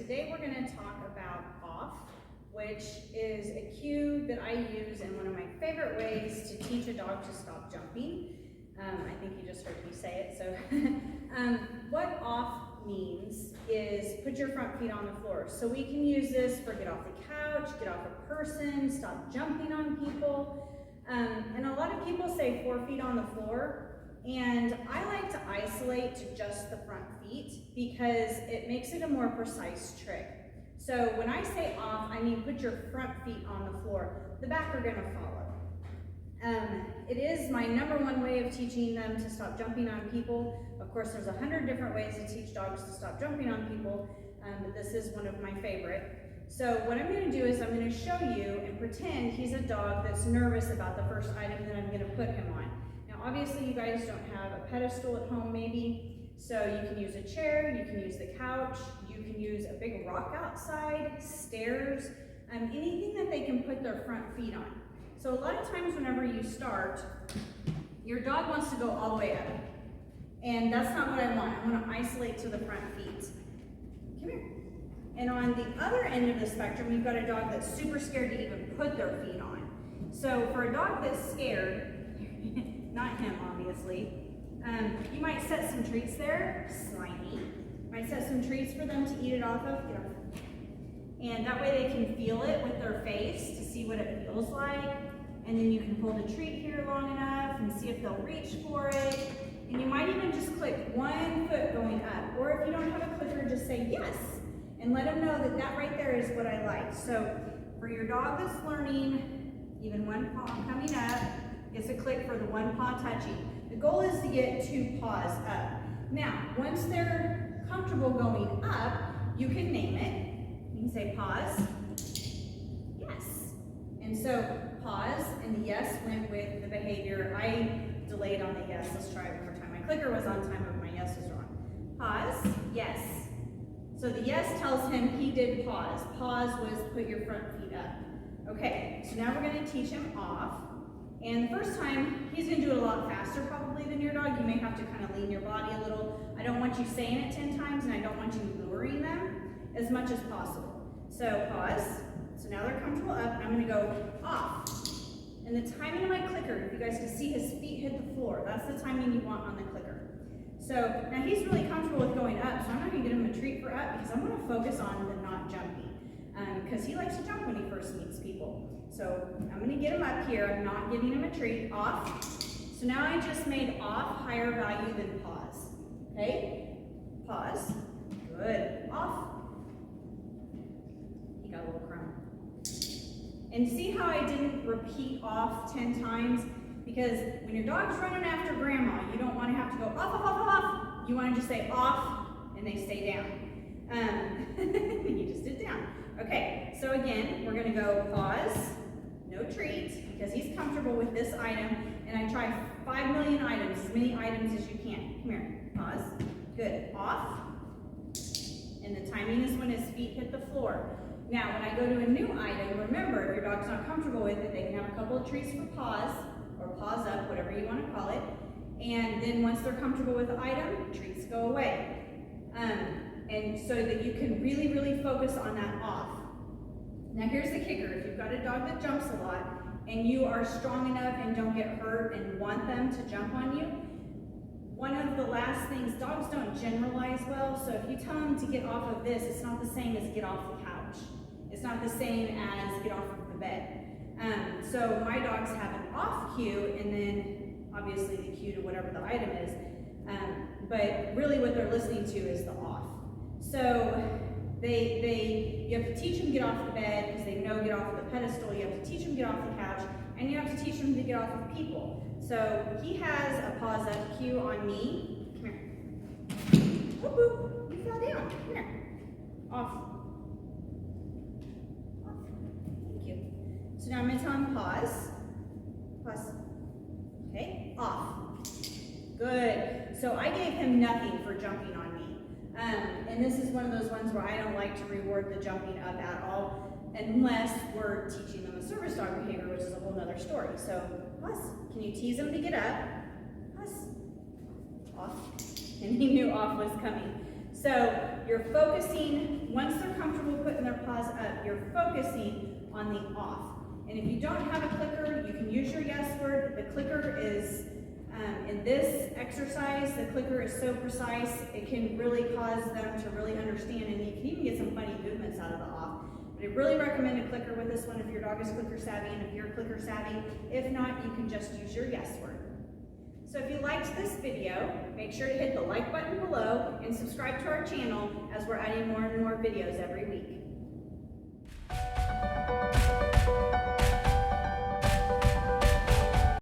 today we're going to talk about off, which is a cue that I use in one of my favorite ways to teach a dog to stop jumping. I think you just heard me say it, so what off means is put your front feet on the floor. So we can use this for get off the couch, get off a person, stop jumping on people. And a lot of people say 4 feet on the floor, and I like to isolate to just the front feet because it makes it a more precise trick. So when I say off, I mean put your front feet on the floor. The back are gonna follow. It is my #1 way of teaching them to stop jumping on people. Of course, there's 100 different ways to teach dogs to stop jumping on people, but this is one of my favorite. So what I'm going to do is I'm going to show you and pretend he's a dog that's nervous about the first item that I'm going to put him on. Now, obviously, you guys don't have a pedestal at home, maybe, so you can use a chair, you can use the couch, you can use a big rock outside, stairs, anything that they can put their front feet on. So a lot of times whenever you start, your dog wants to go all the way up. And that's not what I want. I want to isolate to the front feet. Come here. And on the other end of the spectrum, you've got a dog that's super scared to even put their feet on. So for a dog that's scared, not him obviously, you might set some treats there, slimy. Might set some treats for them to eat it off of. Get off. And that way they can feel it with their face to see what it feels like. And then you can hold a treat here long enough and see if they'll reach for it. And you might even just click 1 foot going up. Or if you don't have a clicker, just say yes. And let them know that that right there is what I like. So for your dog that's learning, even 1 paw coming up, gets a click for the 1 paw touching. The goal is to get 2 paws up. Now, once they're comfortable going up, you can name it. You can say pause, yes. And so pause and the yes went with the behavior. I delayed on the yes. Let's try it one more time. My clicker was on time, but my yes was wrong. Pause, yes. So the yes tells him he did pause. Pause was put your front feet up. Okay, so now we're going to teach him off. And the first time, he's going to do it a lot faster probably than your dog. You may have to kind of lean your body a little. I don't want you saying it 10 times, and I don't want you luring them as much as possible. So pause. So now they're comfortable up, and I'm going to go off. And the timing of my clicker, if you guys can see his feet hit the floor, that's the timing you want on the clicker. So now he's really comfortable with going up, so I'm not going to get him a treat for up because I'm going to focus on the not jumping. Because he likes to jump when he first meets people. So I'm going to get him up here. I'm not giving him a treat. Off. So now I just made off higher value than pause. Okay? Pause. Good. Off. He got a little crumb. And see how I didn't repeat off 10 times? Because when your dog's running after grandma, you don't want to have to go off, off, off, off. You want to just say off, and they stay down. You just did down. Okay, so again, we're going to go pause, no treat, because he's comfortable with this item, and I try 5 million items, as many items as you can. Come here, pause, good, off, and the timing is when his feet hit the floor. Now, when I go to a new item, remember, if your dog's not comfortable with it, they can have a couple of treats for pause, or pause up, whatever you want to call it, and then once they're comfortable with the item, treats go away. And so that you can really, really focus on that off. Now here's the kicker. If you've got a dog that jumps a lot and you are strong enough and don't get hurt and want them to jump on you, one of the last things, dogs don't generalize well, so if you tell them to get off of this, it's not the same as get off the couch. It's not the same as get off of the bed. So my dogs have an off cue and then obviously the cue to whatever the item is, but really what they're listening to is the off. So you have to teach them to get off the bed because they know get off of the pedestal. You have to teach them to get off the couch, and you have to teach them to get off of people. So he has a pause up cue on me. Come here. Whoop, whoop. You fell down. Come here. Off. Off. Thank you. So now I'm going to tell him pause. Pause. Okay. Off. Good. So I gave him nothing for jumping on me. And this is one of those ones where I don't like to reward the jumping up at all unless we're teaching them a service dog behavior, which is a whole nother story. So, pause. Can you tease him to get up? Pause. Off. And he knew off was coming. So you're focusing, once they're comfortable putting their paws up, you're focusing on the off. And if you don't have a clicker, you can use your yes word. The clicker is, in this exercise, the clicker is so precise, it can really cause them to really understand, and you can even get some funny movements out of the off. But I really recommend a clicker with this one if your dog is clicker savvy and if you're clicker savvy. If not, you can just use your yes word. So if you liked this video, make sure to hit the like button below and subscribe to our channel as we're adding more and more videos every week.